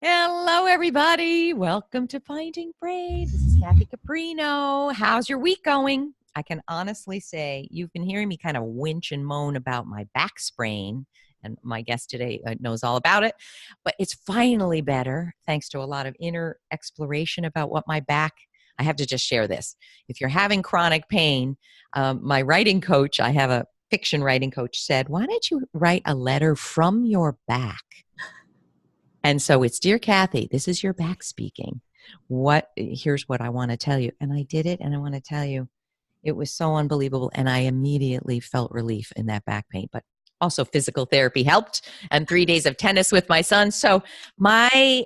Hello, everybody. Welcome to Finding Brave. This is Kathy Caprino. How's your week going? I can honestly say you've been hearing me kind of winch and moan about my back sprain, and my guest today knows all about it, but it's finally better thanks to a lot of inner exploration about what my back. I have to just share this. If you're having chronic pain, my writing coach, I have a fiction writing coach, said, why don't you write a letter from your back? And so it's, Dear Kathy, this is your back speaking. Here's what I want to tell you. And I did it. And I want to tell you, it was so unbelievable. And I immediately felt relief in that back pain, but also physical therapy helped, and 3 days of tennis with my son. So my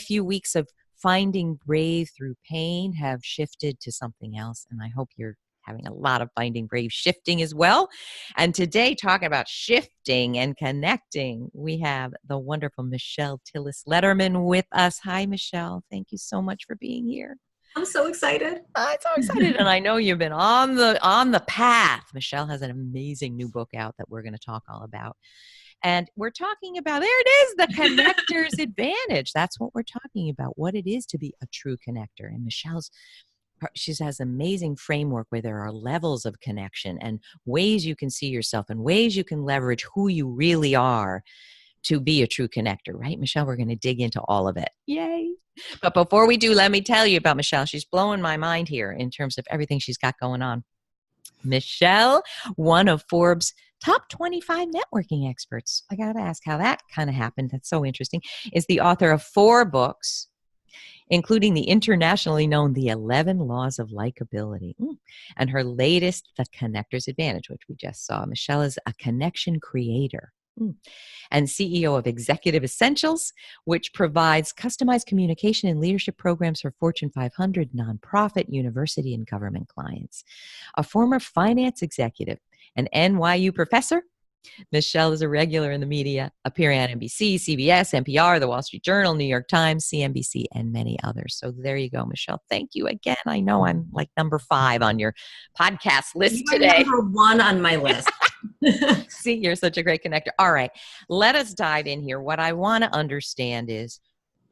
few weeks of finding brave through pain have shifted to something else. And I hope you're having a lot of finding brave shifting as well. And today, talking about shifting and connecting, we have the wonderful Michelle Tillis Lederman with us. Hi, Michelle. Thank you so much for being here. I'm so excited. I'm so excited. And I know you've been on the path. Michelle has an amazing new book out that we're going to talk all about. And we're talking about, there it is, the connector's advantage. That's what we're talking about, what it is to be a true connector. And she has an amazing framework where there are levels of connection and ways you can see yourself and ways you can leverage who you really are to be a true connector, right, Michelle? We're going to dig into all of it. Yay. But before we do, let me tell you about Michelle. She's blowing my mind here in terms of everything she's got going on. Michelle, one of Forbes' top 25 networking experts. I got to ask how that kind of happened. That's so interesting. Is the author of 4 books, including the internationally known The 11 Laws of Likability, and her latest, The Connector's Advantage, which we just saw. Michelle is a connection creator and CEO of Executive Essentials, which provides customized communication and leadership programs for Fortune 500 nonprofit, university, and government clients. A former finance executive, an NYU professor, Michelle is a regular in the media, appearing on NBC, CBS, NPR, The Wall Street Journal, New York Times, CNBC, and many others. So there you go, Michelle. Thank you again. I know I'm like number 5 on your podcast list today. Number 1 on my list. See, you're such a great connector. All right, let us dive in here. What I want to understand is,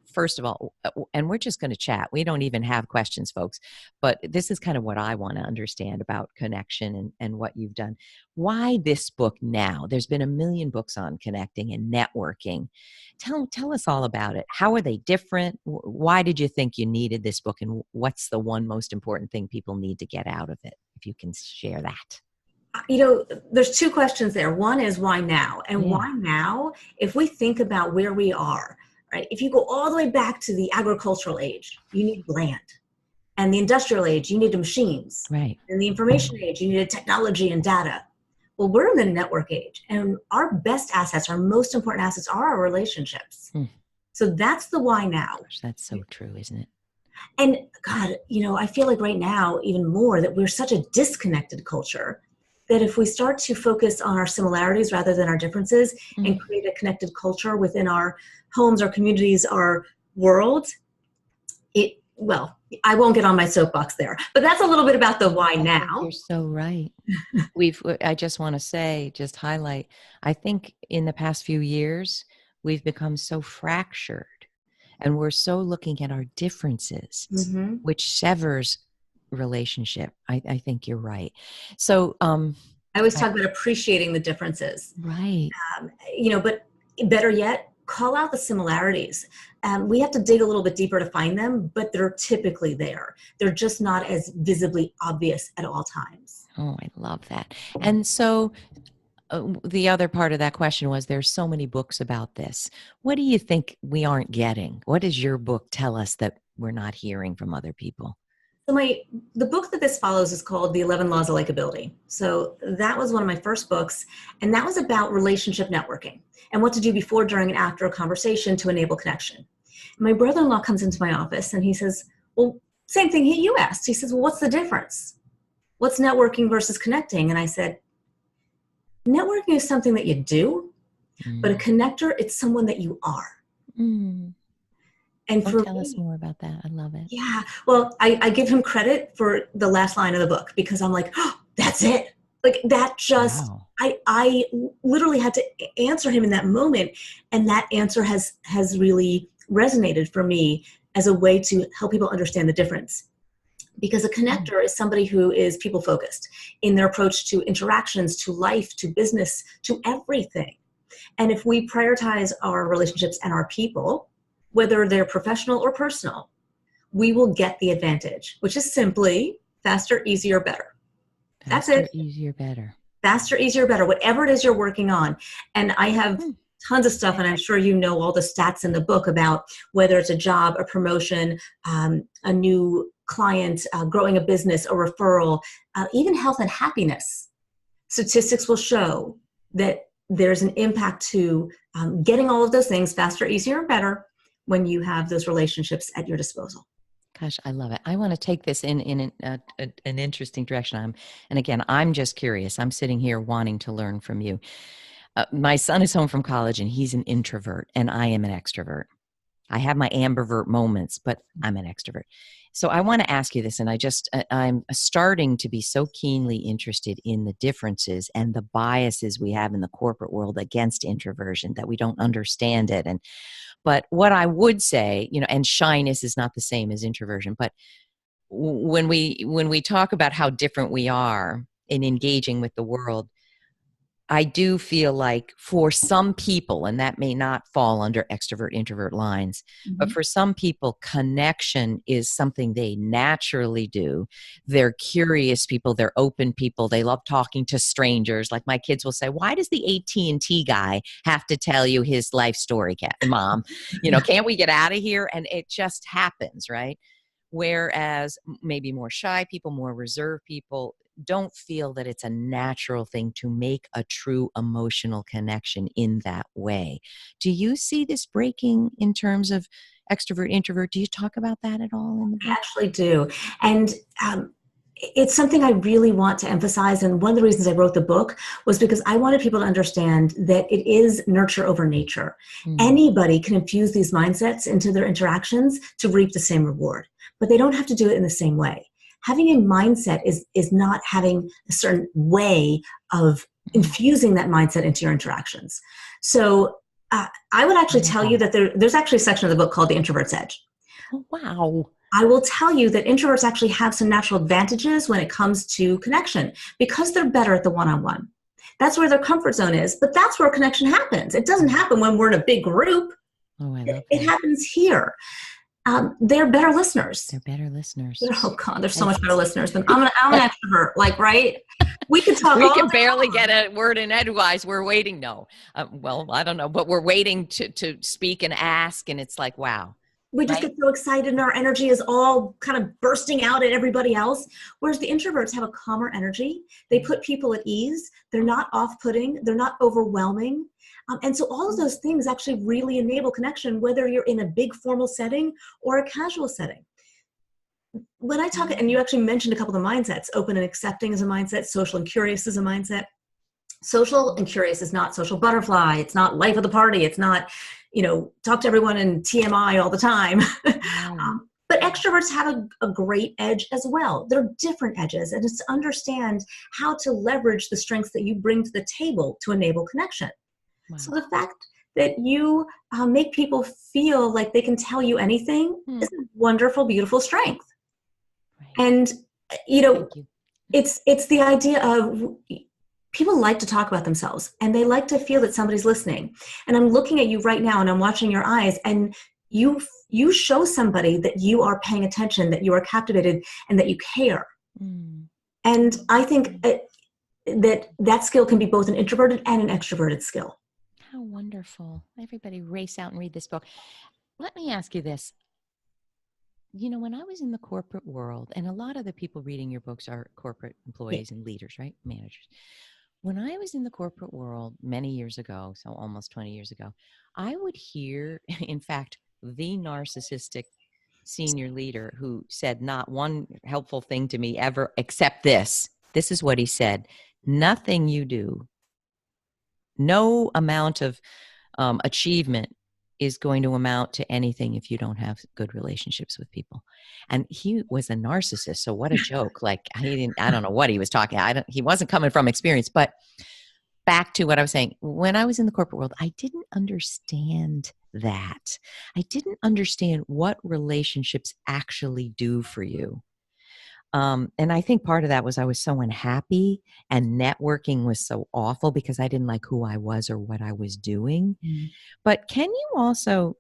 first of all, and we're just going to chat. We don't even have questions, folks, but this is kind of what I want to understand about connection and what you've done. Why this book now? There's been a million books on connecting and networking. Tell us all about it. How are they different? Why did you think you needed this book? And what's the one most important thing people need to get out of it? If you can share that. There's 2 questions there. One is why now? And why now? If we think about where we are, right? If you go all the way back to the agricultural age, you need land. And the industrial age, you needed machines. Right. And the information age, you needed technology and data. Well, we're in the network age, and our best assets, our most important assets are our relationships. So that's the why now. Gosh, that's so true, isn't it? And God, I feel like right now, even more, that we're such a disconnected culture that if we start to focus on our similarities rather than our differences and create a connected culture within our homes, our communities, our world, I won't get on my soapbox there, but that's a little bit about the why now. You're so right. I just want to say, just highlight, I think in the past few years, we've become so fractured and we're so looking at our differences, which severs relationship. I think you're right. So I always talk about appreciating the differences. Right. But better yet, call out the similarities. We have to dig a little bit deeper to find them, but they're typically there. They're just not as visibly obvious at all times. Oh, I love that. And so the other part of that question was, there's so many books about this. What do you think we aren't getting? What does your book tell us that we're not hearing from other people? So the book that this follows is called The 11 Laws of Likability. So that was one of my first books, and that was about relationship networking and what to do before, during, and after a conversation to enable connection. My brother-in-law comes into my office and he says, well, same thing you asked. He says, well, what's the difference? What's networking versus connecting? And I said, networking is something that you do, but a connector, it's someone that you are. And tell us more about that. I love it. Yeah. Well, I give him credit for the last line of the book because I'm like, oh, that's it. Like that just, wow. I literally had to answer him in that moment. And that answer has really resonated for me as a way to help people understand the difference. Because a connector is somebody who is people focused in their approach to interactions, to life, to business, to everything. And if we prioritize our relationships and our people, whether they're professional or personal, we will get the advantage, which is simply faster, easier, better. That's it. Faster, easier, better. Faster, easier, better, whatever it is you're working on. And I have tons of stuff, and I'm sure you know all the stats in the book about whether it's a job, a promotion, a new client, growing a business, a referral, even health and happiness. Statistics will show that there's an impact to getting all of those things faster, easier, and better when you have those relationships at your disposal. Gosh, I love it. I want to take this in an interesting direction. And again, I'm just curious. I'm sitting here wanting to learn from you. My son is home from college, and he's an introvert, and I am an extrovert. I have my ambivert moments, but I'm an extrovert. So I want to ask you this, and I'm starting to be so keenly interested in the differences and the biases we have in the corporate world against introversion that we don't understand it. But what I would say, and shyness is not the same as introversion, but when we talk about how different we are in engaging with the world, I do feel like for some people, and that may not fall under extrovert, introvert lines, but for some people, connection is something they naturally do. They're curious people. They're open people. They love talking to strangers. Like my kids will say, why does the AT&T guy have to tell you his life story, Mom? Can't we get out of here? And it just happens, right? Whereas maybe more shy people, more reserved people don't feel that it's a natural thing to make a true emotional connection in that way. Do you see this breaking in terms of extrovert, introvert? Do you talk about that at all in the book? I actually do. And it's something I really want to emphasize. And one of the reasons I wrote the book was because I wanted people to understand that it is nurture over nature. Anybody can infuse these mindsets into their interactions to reap the same reward, but they don't have to do it in the same way. Having a mindset is not having a certain way of infusing that mindset into your interactions. So I would actually tell you that there's actually a section of the book called The Introvert's Edge. Oh, wow. I will tell you that introverts actually have some natural advantages when it comes to connection because they're better at the one-on-one. That's where their comfort zone is, but that's where connection happens. It doesn't happen when we're in a big group. Oh, I love that. It happens here. They're better listeners. They're better listeners. Oh God, they're so much better listeners. But I'm an extrovert, right? We can talk. We can barely get a word in edgewise. We're waiting. No, well, I don't know, but we're waiting to speak and ask, and it's like, wow. We just get so excited, and our energy is all kind of bursting out at everybody else. Whereas the introverts have a calmer energy. They put people at ease. They're not off-putting. They're not overwhelming. And so all of those things actually really enable connection, whether you're in a big formal setting or a casual setting. When I talk, and you actually mentioned a couple of the mindsets, open and accepting is a mindset, social and curious is a mindset. Social and curious is not social butterfly. It's not life of the party. It's not, talk to everyone in TMI all the time. But extroverts have a great edge as well. They're different edges, and it's to understand how to leverage the strengths that you bring to the table to enable connection. Wow. So the fact that you make people feel like they can tell you anything is a wonderful, beautiful strength. Right. And, it's the idea of people like to talk about themselves, and they like to feel that somebody's listening. And I'm looking at you right now, and I'm watching your eyes, and you show somebody that you are paying attention, that you are captivated, and that you care. And I think that skill can be both an introverted and an extroverted skill. How wonderful. Everybody race out and read this book. Let me ask you this. When I was in the corporate world, and a lot of the people reading your books are corporate employees and leaders, right? Managers. When I was in the corporate world many years ago, so almost 20 years ago, I would hear, in fact, the narcissistic senior leader who said not one helpful thing to me ever except this. This is what he said. Nothing you do, no amount of achievement is going to amount to anything if you don't have good relationships with people. And he was a narcissist. So what a joke. Like I don't know what he was talking. He wasn't coming from experience, but back to what I was saying. When I was in the corporate world, I didn't understand that. I didn't understand what relationships actually do for you. And I think part of that was I was so unhappy, and networking was so awful because I didn't like who I was or what I was doing. But can you also,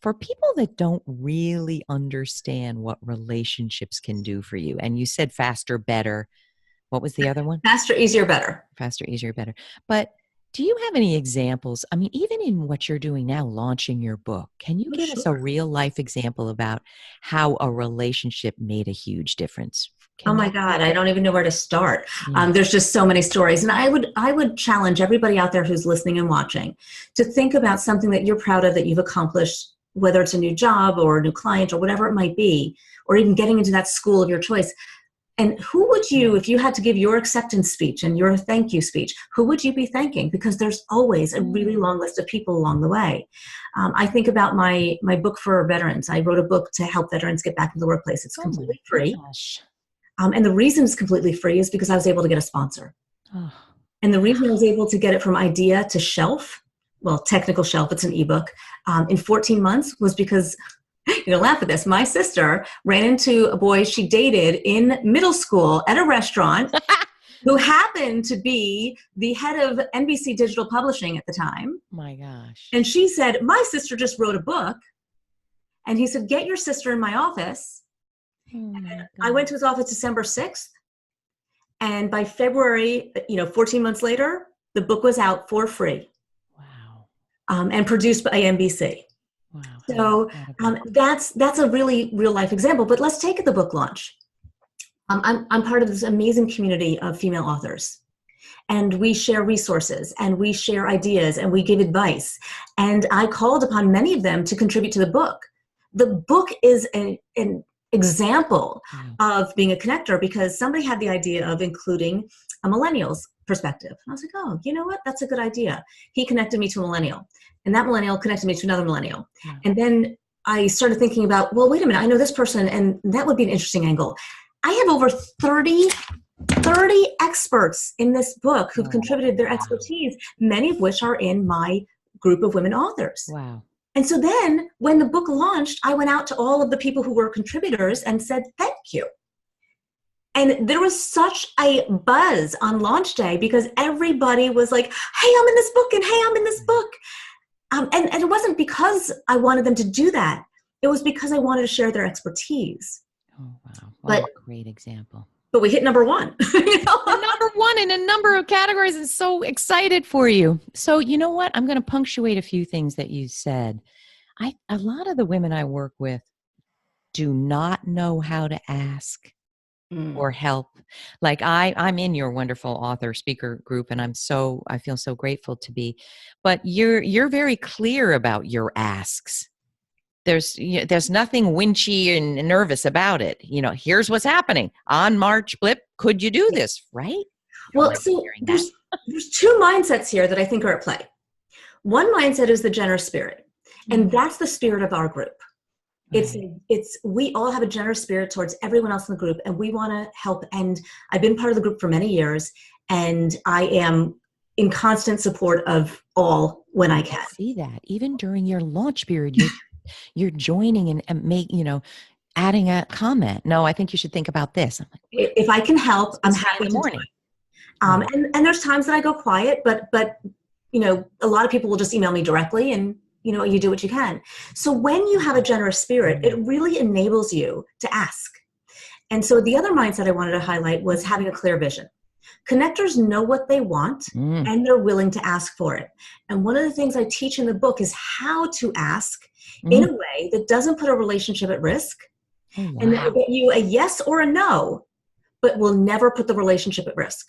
for people that don't really understand what relationships can do for you, and you said faster, better. What was the other one? Faster, easier, better. Faster, easier, better. But do you have any examples? I mean, even in what you're doing now, launching your book, can you give us a real life example about how a relationship made a huge difference? Oh my God, I don't even know where to start. There's just so many stories. And I would challenge everybody out there who's listening and watching to think about something that you're proud of that you've accomplished, whether it's a new job or a new client or whatever it might be, or even getting into that school of your choice. And who would you, if you had to give your acceptance speech and your thank you speech, who would you be thanking? Because there's always a really long list of people along the way. I think about my book for veterans. I wrote a book to help veterans get back into the workplace. It's completely free. And the reason it's completely free is because I was able to get a sponsor. And the reason I was able to get it from idea to shelf, well, technical shelf, it's an ebook, in 14 months was because, you're gonna laugh at this, my sister ran into a boy she dated in middle school at a restaurant who happened to be the head of NBC Digital Publishing at the time. My gosh. And she said, my sister just wrote a book. And he said, get your sister in my office. I went to his office December 6th. And by February, 14 months later, the book was out for free. Wow. And produced by NBC. Wow. So that's a really real life example. But let's take the book launch. I'm part of this amazing community of female authors. And we share resources and we share ideas and we give advice. And I called upon many of them to contribute to the book. The book is an example of being a connector because somebody had the idea of including a millennial's perspective. And I was like, oh, you know what? That's a good idea. He connected me to a millennial. And that millennial connected me to another millennial. And then I started thinking about, well, wait a minute, I know this person, and that would be an interesting angle. I have over 30 experts in this book who've contributed their expertise, many of which are in my group of women authors. Wow. And so then when the book launched, I went out to all of the people who were contributors and said, thank you. And there was such a buzz on launch day because everybody was like, hey, I'm in this book, and hey, I'm in this book. And it wasn't because I wanted them to do that. It was because I wanted to share their expertise. Oh, wow. What a great example. But we hit number one. Number one in a number of categories, and so excited for you. So you know what? I'm going to punctuate a few things that you said. A lot of the women I work with do not know how to ask or help. Like I'm in your wonderful author speaker group, and I feel so grateful to be. But you're very clear about your asks. There's nothing winchy and nervous about it. Here's what's happening on March blip. Could you do this? Right? Well, so there's two mindsets here that I think are at play. One mindset is the generous spirit, and that's the spirit of our group. It's we all have a generous spirit towards everyone else in the group, and we want to help. And I've been part of the group for many years, and I am in constant support of all when I can. See that even during your launch period, you're joining and adding a comment. No, I think you should think about this. I'm like, if I can help, I'm happy to do it. And there's times that I go quiet, but a lot of people will just email me directly, and you do what you can. So when you have a generous spirit, it really enables you to ask. And so the other mindset I wanted to highlight was having a clear vision. Connectors know what they want and they're willing to ask for it. And one of the things I teach in the book is how to ask in a way that doesn't put a relationship at risk and that will get you a yes or a no, but will never put the relationship at risk.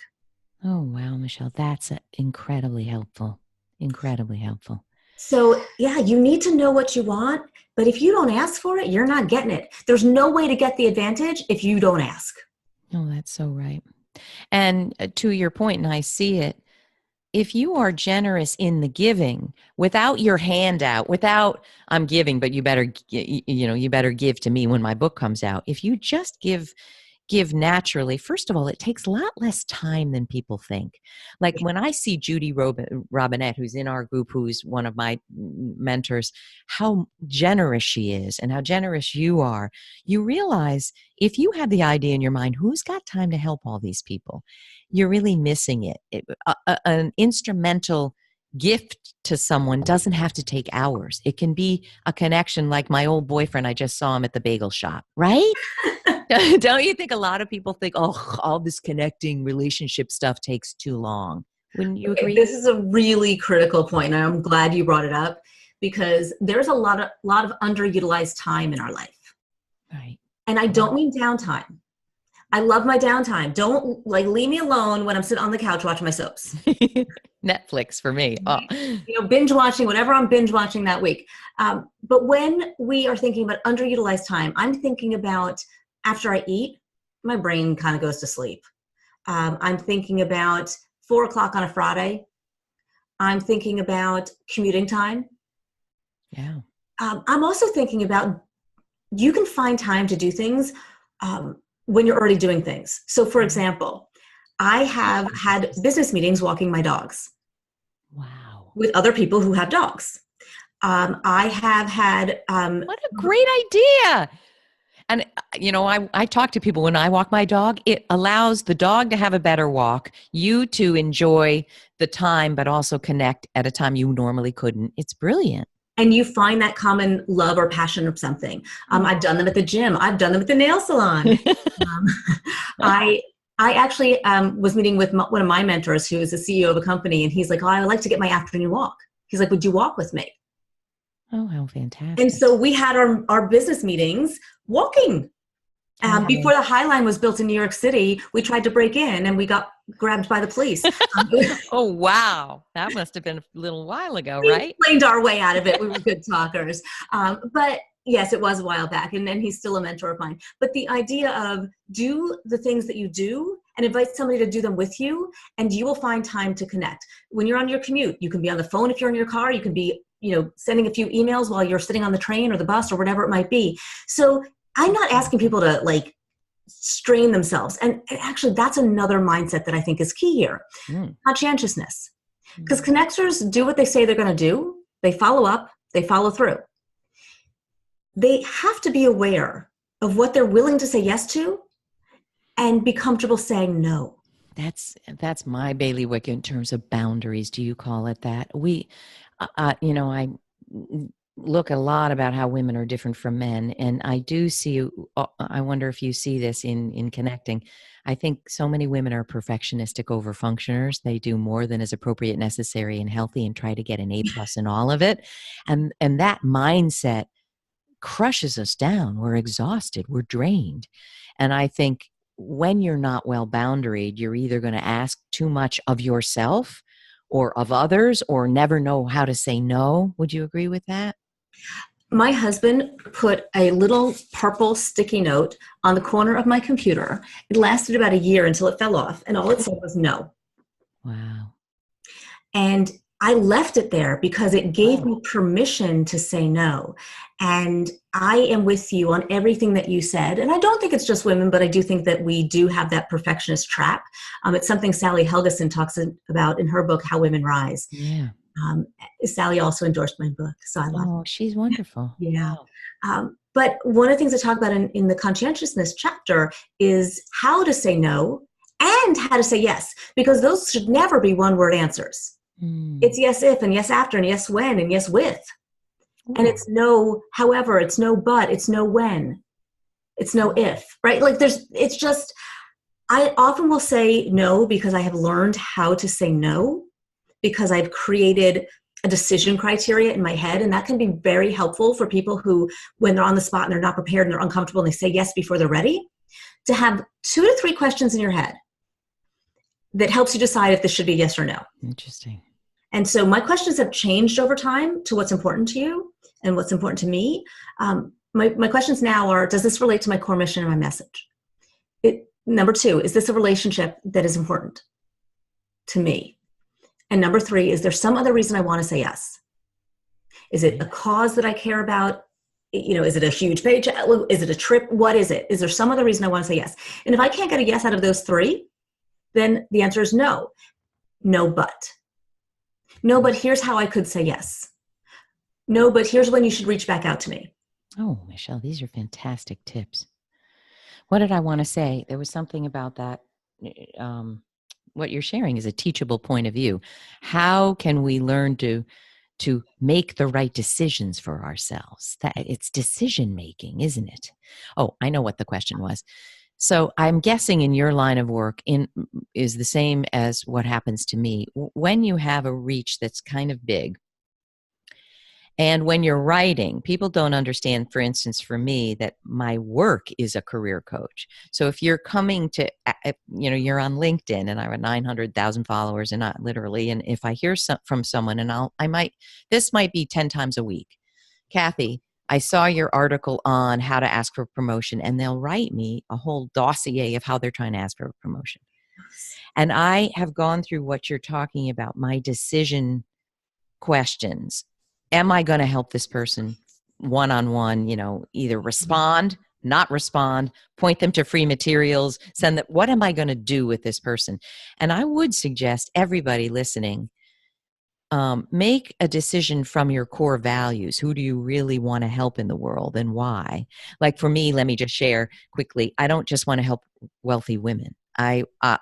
Oh, wow, Michelle, that's incredibly helpful. Incredibly helpful. So yeah, you need to know what you want, but if you don't ask for it, you're not getting it. There's no way to get the advantage if you don't ask. Oh, that's so right. And to your point, and I see it, if you are generous in the giving without your handout, without I'm giving, but you better give to me when my book comes out. If you just give give naturally, first of all, it takes a lot less time than people think. Like when I see Judy Robinette, who's in our group, who's one of my mentors, how generous she is and how generous you are, you realize if you have the idea in your mind, who's got time to help all these people? You're really missing it. An instrumental gift to someone doesn't have to take hours. It can be a connection like my old boyfriend. I just saw him at the bagel shop, right? Don't you think a lot of people think, oh, all this connecting relationship stuff takes too long? Wouldn't you agree? This is a really critical point, and I'm glad you brought it up, because there's a lot of underutilized time in our life. Right. And I don't mean downtime. I love my downtime. Don't leave me alone when I'm sitting on the couch watching my soaps. Netflix for me. Oh. Binge watching, whatever I'm binge watching that week. But when we are thinking about underutilized time, I'm thinking about after I eat, my brain kind of goes to sleep. I'm thinking about 4:00 on a Friday. I'm thinking about commuting time. Yeah. I'm also thinking about, you can find time to do things when you're already doing things. So for example, I have had business meetings walking my dogs. Wow. With other people who have dogs. I have had... what a great idea. And, I talk to people when I walk my dog. It allows the dog to have a better walk, you to enjoy the time, but also connect at a time you normally couldn't. It's brilliant. And you find that common love or passion of something. I've done them at the gym. I've done them at the nail salon. I actually was meeting with one of my mentors who is the CEO of a company, and he's like, oh, I would like to get my afternoon walk. He's like, would you walk with me? Oh, how fantastic. And so we had our business meetings walking. Before the High Line was built in New York City, we tried to break in and we got grabbed by the police. Oh, wow. That must have been a little while ago, we right? Explained our way out of it. We were good talkers. But yes, it was a while back, and he's still a mentor of mine. But the idea of do the things that you do and invite somebody to do them with you, and you will find time to connect. When you're on your commute, you can be on the phone if you're in your car. You can be, sending a few emails while you're sitting on the train or the bus or whatever it might be. So I'm not asking people to strain themselves. And actually, that's another mindset that I think is key here. Conscientiousness. Because connectors do what they say they're going to do. They follow up. They follow through. They have to be aware of what they're willing to say yes to and be comfortable saying no. That's my bailiwick in terms of boundaries. Do you call it that? I look a lot about how women are different from men, and I do see, I wonder if you see this in connecting. I think so many women are perfectionistic overfunctioners. They do more than is appropriate, necessary, and healthy and try to get an A+ in all of it. And that mindset crushes us down. We're exhausted. We're drained. And I think when you're not well boundaried, you're either going to ask too much of yourself or of others, or never know how to say no. Would you agree with that? My husband put a little purple sticky note on the corner of my computer. It lasted about a year until it fell off, and all it said was no. Wow. And I left it there because it gave me permission to say no. And I am with you on everything that you said. And I don't think it's just women, but I do think that we do have that perfectionist trap. It's something Sally Helgeson talks about in her book, How Women Rise. Yeah. Sally also endorsed my book, so I love it. Oh, she's wonderful. Yeah. Wow. But one of the things I talk about in the conscientiousness chapter is how to say no and how to say yes, because those should never be one-word answers. It's yes if, and yes after, and yes when, and yes with. Ooh. And it's no however, it's no but, it's no when, it's no if, right? It's just, I often will say no because I have learned how to say no, because I've created a decision criteria in my head. And that can be very helpful for people who, when they're on the spot and they're not prepared and they're uncomfortable and they say yes before they're ready, to have 2 to 3 questions in your head that helps you decide if this should be yes or no. Interesting. And so my questions have changed over time to what's important to you and what's important to me. My questions now are, does this relate to my core mission and my message? Number 2, is this a relationship that is important to me? And number 3, is there some other reason I want to say yes? Is it a cause that I care about? Is it a huge paycheck? Is it a trip? What is it? Is there some other reason I want to say yes? And if I can't get a yes out of those three, then the answer is no. No, but. No, but here's how I could say yes. No, but here's when you should reach back out to me. Oh, Michelle, these are fantastic tips. What did I want to say? There was something about that. What you're sharing is a teachable point of view. How can we learn to make the right decisions for ourselves? That it's decision making, isn't it? Oh, I know what the question was. So I'm guessing in your line of work is the same as what happens to me. When you have a reach that's kind of big, and when you're writing, people don't understand, for instance, for me, that my work is a career coach. So if you're coming to, you're on LinkedIn and I have 900,000 followers and not literally, and if I hear from someone and this might be 10 times a week. Kathy, I saw your article on how to ask for promotion, and they'll write me a whole dossier of how they're trying to ask for a promotion. And I have gone through what you're talking about, my decision questions. Am I going to help this person one-on-one, either respond, not respond, point them to free materials, send them, what am I going to do with this person? And I would suggest everybody listening, make a decision from your core values. Who do you really want to help in the world and why? Like for me, let me just share quickly. I don't just want to help wealthy women.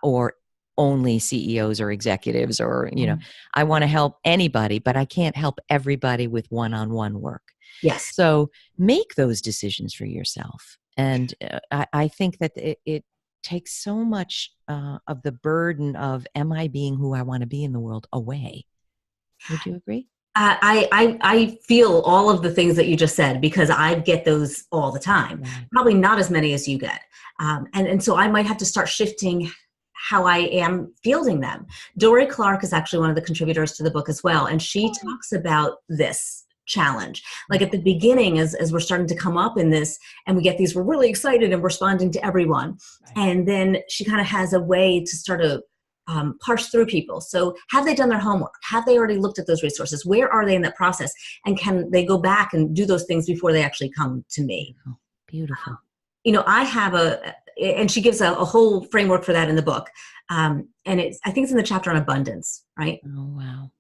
Or only CEOs or executives or, I want to help anybody, but I can't help everybody with one-on-one work. Yes. So make those decisions for yourself. And I think that it takes so much of the burden of, am I being who I want to be in the world, away? Would you agree? I feel all of the things that you just said because I get those all the time. Right. Probably not as many as you get. And so I might have to start shifting how I am fielding them. Dory Clark is actually one of the contributors to the book as well. And she talks about this challenge. Like at the beginning, as we're starting to come up in this and we get these, we're really excited and responding to everyone. Right. And then she kind of has a way to start to parse through people. So have they done their homework? Have they already looked at those resources? Where are they in that process? And can they go back and do those things before they actually come to me? Beautiful. I have and she gives a whole framework for that in the book. And I think it's in the chapter on abundance, right? Oh, wow.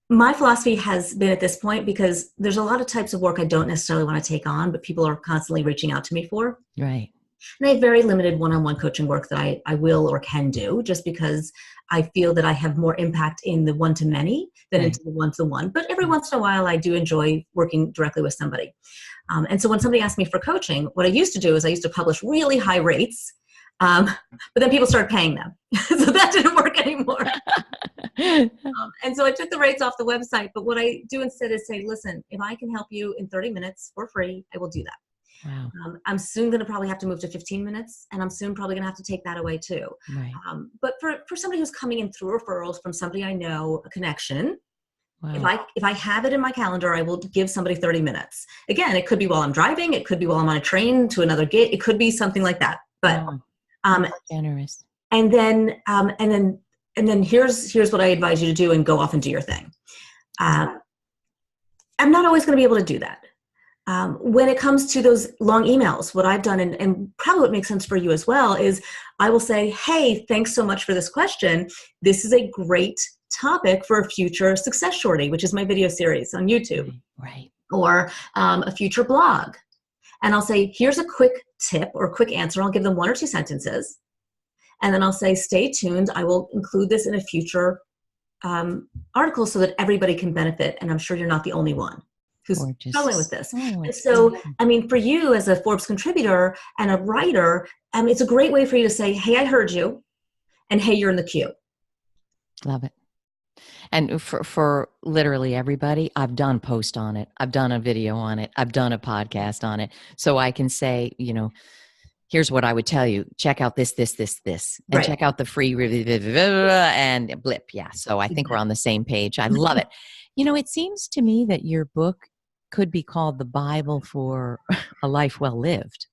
My philosophy has been at this point, because there's a lot of types of work I don't necessarily want to take on, but people are constantly reaching out to me for. Right. And I have very limited one-on-one coaching work that I will or can do, just because I feel that I have more impact in the one-to-many than into the one-to-one. But every once in a while, I do enjoy working directly with somebody. And so when somebody asks me for coaching, what I used to do is I used to publish really high rates, but then people started paying them. So that didn't work anymore. And so I took the rates off the website. But what I do instead is say, listen, if I can help you in 30 minutes for free, I will do that. Wow. I'm soon going to probably have to move to 15 minutes, and I'm soon probably going to have to take that away too. Right. But for somebody who's coming in through referrals from somebody I know, a connection, wow. If I have it in my calendar, I will give somebody 30 minutes. Again, it could be while I'm driving, it could be while I'm on a train to another gate, it could be something like that. But generous. And then here's what I advise you to do, and go off and do your thing. I'm not always going to be able to do that. When it comes to those long emails, what I've done, and probably what makes sense for you as well, is I will say, hey, thanks so much for this question. This is a great topic for a future Success Shorty, which is my video series on YouTube. Right. Or a future blog. And I'll say, here's a quick tip or quick answer. I'll give them 1 or 2 sentences. And then I'll say, stay tuned. I will include this in a future article so that everybody can benefit. And I'm sure you're not the only one who's struggling with this. And so, I mean, for you as a Forbes contributor and a writer, it's a great way for you to say, hey, I heard you, and hey, you're in the queue. Love it. And for literally everybody, I've done post on it. I've done a video on it. I've done a podcast on it. So I can say, here's what I would tell you. Check out this. And right. Check out the free and blip. Yeah. So I think we're on the same page. I love it. It seems to me that your book could be called the Bible for a life well lived.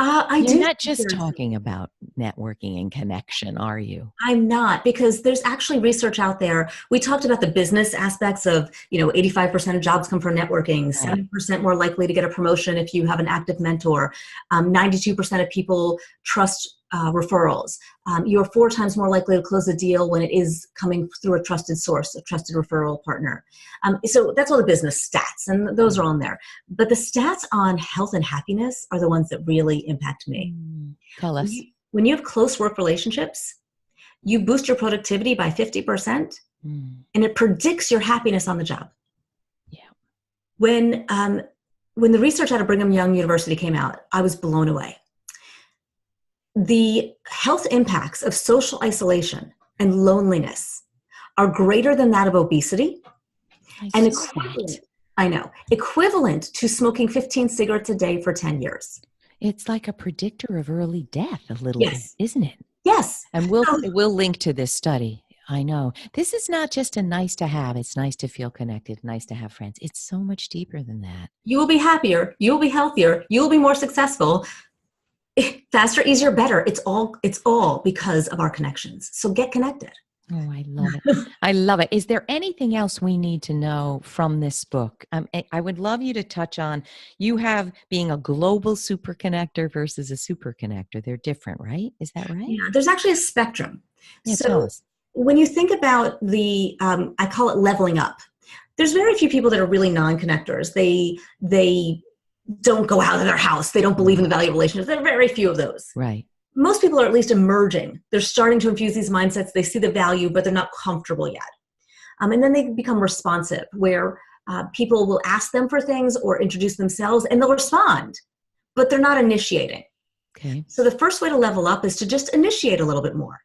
You're do not think just talking about networking and connection, are you? I'm not, because there's actually research out there. We talked about the business aspects of, 85% of jobs come from networking, Right. 70% more likely to get a promotion if you have an active mentor, 92% of people trust referrals. You're 4 times more likely to close a deal when it is coming through a trusted source, a trusted referral partner. So that's all the business stats, and those are all in there. But the stats on health and happiness are the ones that really impact me. Tell us. When you have close work relationships, you boost your productivity by 50%, and it predicts your happiness on the job. Yeah. When the research out of Brigham Young University came out, I was blown away. The health impacts of social isolation and loneliness are greater than that of obesity, and equivalent to smoking 15 cigarettes a day for 10 years. It's like a predictor of early death a little bit, isn't it? Yes. And we'll link to this study. I know. This is not just a nice to have. It's nice to feel connected, nice to have friends. It's so much deeper than that. You will be happier. You will be healthier. You will be more successful. Faster, easier, better. It's all because of our connections. So get connected. Oh, I love it. I love it. Is there anything else we need to know from this book? I would love you to touch on, you have being a global super connector versus a super connector. They're different, right? Is that right? Yeah, there's actually a spectrum. Yeah, so tell us. When you think about the, I call it leveling up. There's very few people that are really non-connectors. They don't go out of their house. They don't believe in the value of relationships. There are very few of those. Right. Most people are at least emerging. They're starting to infuse these mindsets. They see the value, but they're not comfortable yet. And then they become responsive, where people will ask them for things or introduce themselves, and they'll respond, but they're not initiating. Okay. So the first way to level up is to just initiate a little bit more.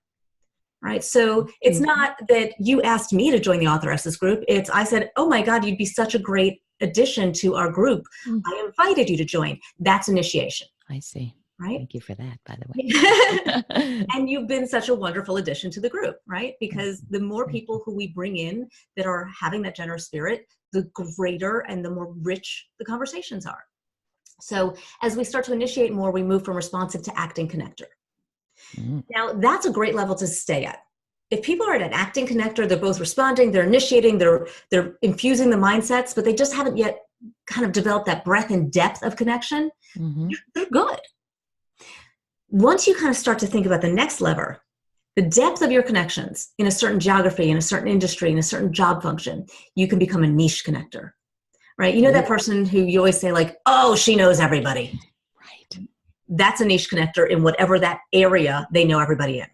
Right. So it's not that you asked me to join the Author S's group. It's I said, oh my God, you'd be such a great addition to our group. I invited you to join. That's initiation. I see. Right. Thank you for that, by the way. And you've been such a wonderful addition to the group, right? Because the more people who we bring in that are having that generous spirit, the greater and the more rich the conversations are. So as we start to initiate more, we move from responsive to acting connector. Now, that's a great level to stay at. If people are at an acting connector, they're both responding, they're initiating, they're infusing the mindsets, but they just haven't yet kind of developed that breadth and depth of connection, they're good. Once you kind of start to think about the next lever, the depth of your connections in a certain geography, in a certain industry, in a certain job function, you can become a niche connector, right? You know that person who you always say like, oh, she knows everybody. Right. That's a niche connector in whatever that area they know everybody in.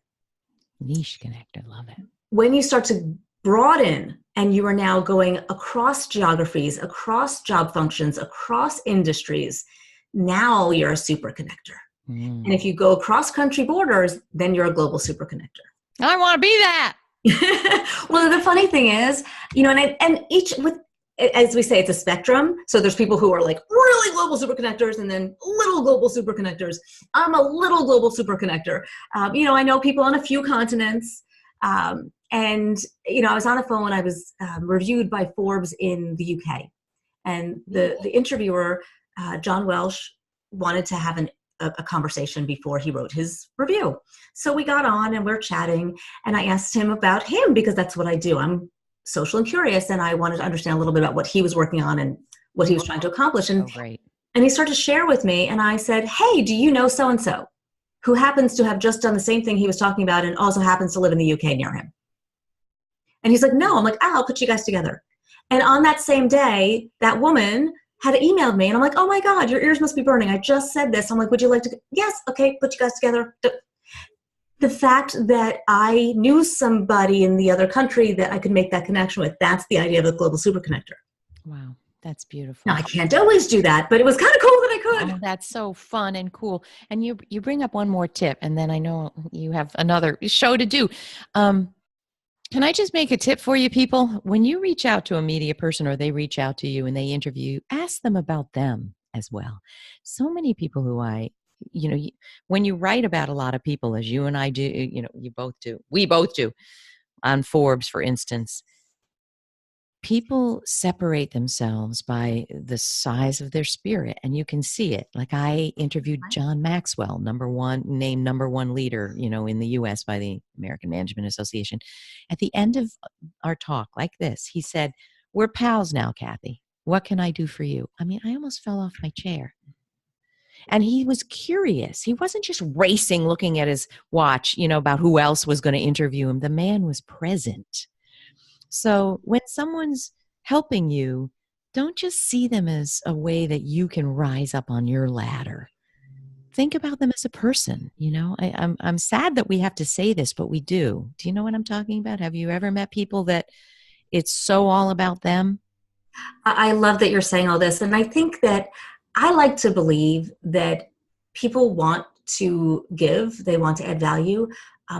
Niche connector, love it. When you start to broaden and you are now going across geographies, across job functions, across industries, now you're a super connector. And if you go across country borders, then you're a global super connector. I want to be that. Well, the funny thing is, and each with, as we say, it's a spectrum. So there's people who are like really global super connectors and then little global super connectors. I'm a little global super connector. I know people on a few continents. And I was on the phone when I was reviewed by Forbes in the UK. And the interviewer, John Welsh, wanted to have a conversation before he wrote his review. So we got on and we're chatting, and I asked him about him because that's what I do. I'm social and curious, and I wanted to understand a little bit about what he was working on and what he was trying to accomplish. And he started to share with me, and I said, hey, do you know so-and-so who happens to have just done the same thing he was talking about and also happens to live in the UK near him? And he's like, no. I'm like, I'll put you guys together. And on that same day, that woman had emailed me, and I'm like, oh my God, your ears must be burning. I just said this. I'm like, would you like to? Yes. Okay. Put you guys together. The fact that I knew somebody in the other country that I could make that connection with, that's the idea of a global super connector. Wow. That's beautiful. Now, I can't always do that, but it was kind of cool that I could. Oh, that's so fun and cool. And you bring up one more tip, and then I know you have another show to do. Can I just make a tip for you people? When you reach out to a media person or they reach out to you and they interview you, ask them about them as well. So many people who when you write about a lot of people, as you and I do, you both do, we both do on Forbes, for instance, people separate themselves by the size of their spirit, and you can see it. Like I interviewed John Maxwell, named number one leader, in the US by the American Management Association. At the end of our talk, like this, he said, "We're pals now, Kathy. What can I do for you?" I mean, I almost fell off my chair. And he was curious. He wasn't just racing, looking at his watch, about who else was going to interview him. The man was present. So when someone's helping you, don't just see them as a way that you can rise up on your ladder. Think about them as a person. I'm sad that we have to say this, but we do. Do you know what I'm talking about? Have you ever met people that it's so all about them? I love that you're saying all this. And I think that I like to believe that people want to give, they want to add value.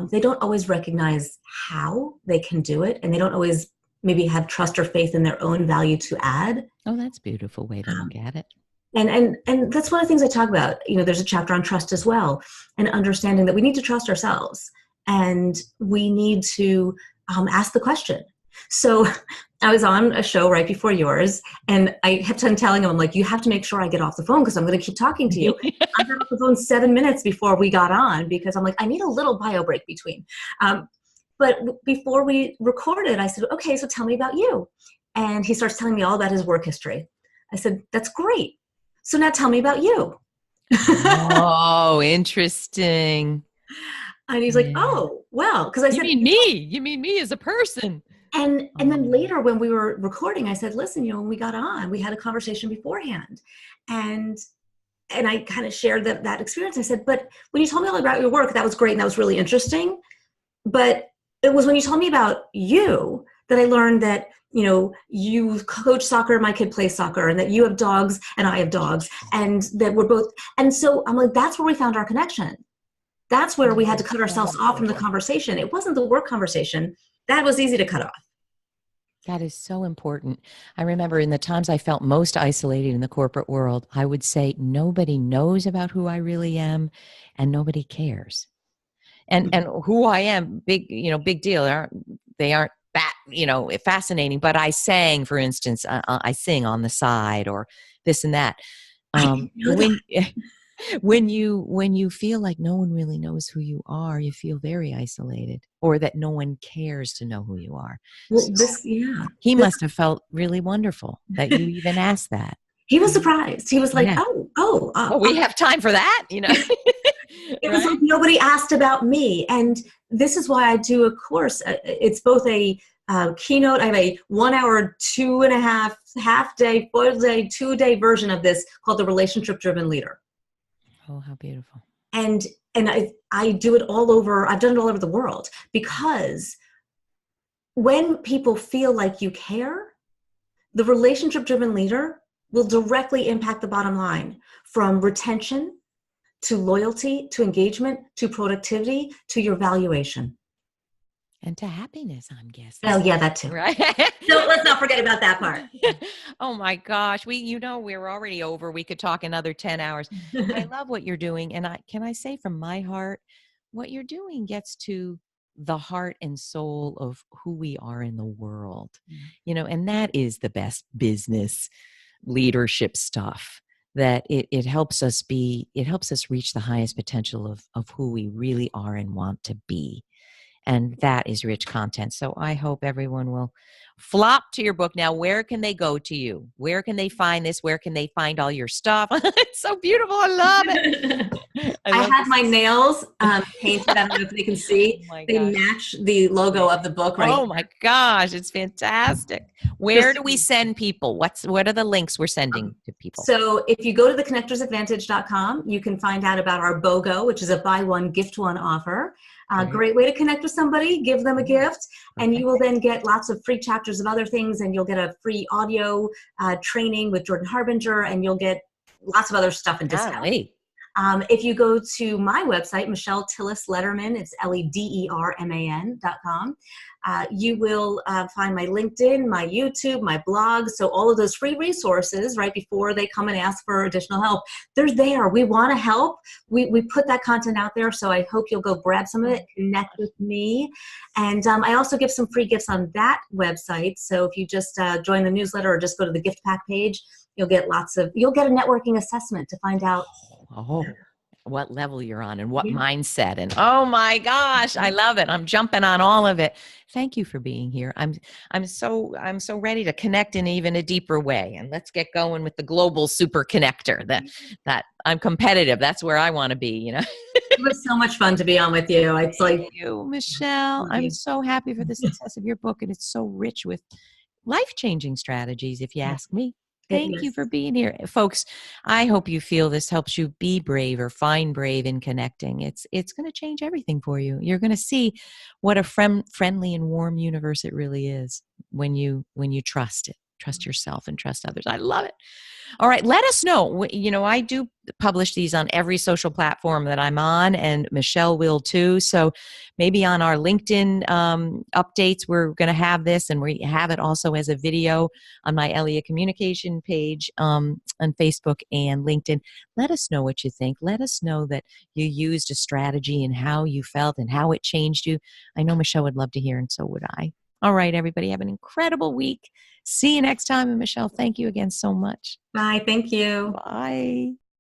They don't always recognize how they can do it, and they don't always maybe have trust or faith in their own value to add. Oh, that's a beautiful way to look at it. And that's one of the things I talk about. There's a chapter on trust as well, and understanding that we need to trust ourselves, and we need to ask the question. So I was on a show right before yours, and I kept on telling him, I'm like, you have to make sure I get off the phone because I'm going to keep talking to you. I got off the phone 7 minutes before we got on because I'm like, I need a little bio break between. But before we recorded, I said, okay, so tell me about you. And he starts telling me all about his work history. I said, that's great. So now tell me about you. Oh, interesting. And he's like, oh, well, because I said, you mean me as a person. And then later when we were recording, I said, listen, when we got on, we had a conversation beforehand. And I kind of shared that experience. I said, but when you told me all about your work, that was great. And that was really interesting. But it was when you told me about you that I learned that, you coach soccer, my kid plays soccer, and that you have dogs and I have dogs, and that we're both. And so I'm like, that's where we found our connection. That's where we had to cut ourselves off from the conversation. It wasn't the work conversation. That was easy to cut off. That is so important. I remember in the times I felt most isolated in the corporate world, I would say, nobody knows about who I really am and nobody cares. And who I am, big deal. They aren't that, fascinating, but I sang, for instance, I sing on the side or this and that. When you feel like no one really knows who you are, you feel very isolated, or that no one cares to know who you are. Well, he must have felt really wonderful that you even asked that. He was surprised. He was like, Yeah. We have time for that, It was like nobody asked about me. And this is why I do a course. It's both a keynote. I have a 1 hour, 2.5 half day, full day, 2-day version of this called the Relationship Driven Leader. Oh, how beautiful. And I do it all over. I've done it all over the world, because when people feel like you care, the relationship driven leader will directly impact the bottom line, from retention to loyalty, to engagement, to productivity, to your valuation. And to happiness, I'm guessing. Oh, yeah, that too. Right. So let's not forget about that part. Oh my gosh. We're already over. We could talk another 10 hours. I love what you're doing. And can I say from my heart, what you're doing gets to the heart and soul of who we are in the world, and that is the best business leadership stuff, that it helps us reach the highest potential of who we really are and want to be. And that is rich content. So I hope everyone will flop to your book. Now, where can they go to you? Where can they find this? Where can they find all your stuff? It's so beautiful. I love it. I have my nails painted. I don't know if they can see. They match the logo of the book, right? Oh my gosh, it's fantastic. Where do we send people? What are the links we're sending to people? So if you go to theconnectorsadvantage.com, you can find out about our BOGO, which is a buy one, gift one offer. Great way to connect with somebody, give them a gift, and you will then get lots of free chapters of other things, and you'll get a free audio training with Jordan Harbinger, and you'll get lots of other stuff and discounts. If you go to my website, Michelle Tillis Lederman, it's LEDERMAN.com. You will find my LinkedIn, my YouTube, my blog. So all of those free resources, right before they come and ask for additional help, they're there. We want to help. We put that content out there. So I hope you'll go grab some of it, connect with me. And I also give some free gifts on that website. So if you just join the newsletter or just go to the gift pack page, you'll get a networking assessment to find out what level you're on and what mindset. And oh my gosh, I love it. I'm jumping on all of it. Thank you for being here. I'm so ready to connect in even a deeper way. And let's get going with the global super connector. That I'm competitive. That's where I want to be, you know. It was so much fun to be on with you. It's Thank you, Michelle. I'm so happy for the success of your book, and it's so rich with life-changing strategies, if you ask me. Thank you for being here. Folks, I hope you feel this helps you be brave or find brave in connecting. It's going to change everything for you. You're going to see what a friendly and warm universe it really is when you trust it. Trust yourself and trust others. I love it. All right. Let us know. You know, I do publish these on every social platform that I'm on, and Michelle will too. So maybe on our LinkedIn updates, we're going to have this, and we have it also as a video on my Elliott Communication page on Facebook and LinkedIn. Let us know what you think. Let us know that you used a strategy and how you felt and how it changed you. I know Michelle would love to hear, and so would I. All right, everybody, have an incredible week. See you next time. And Michelle, thank you again so much. Bye. Thank you. Bye.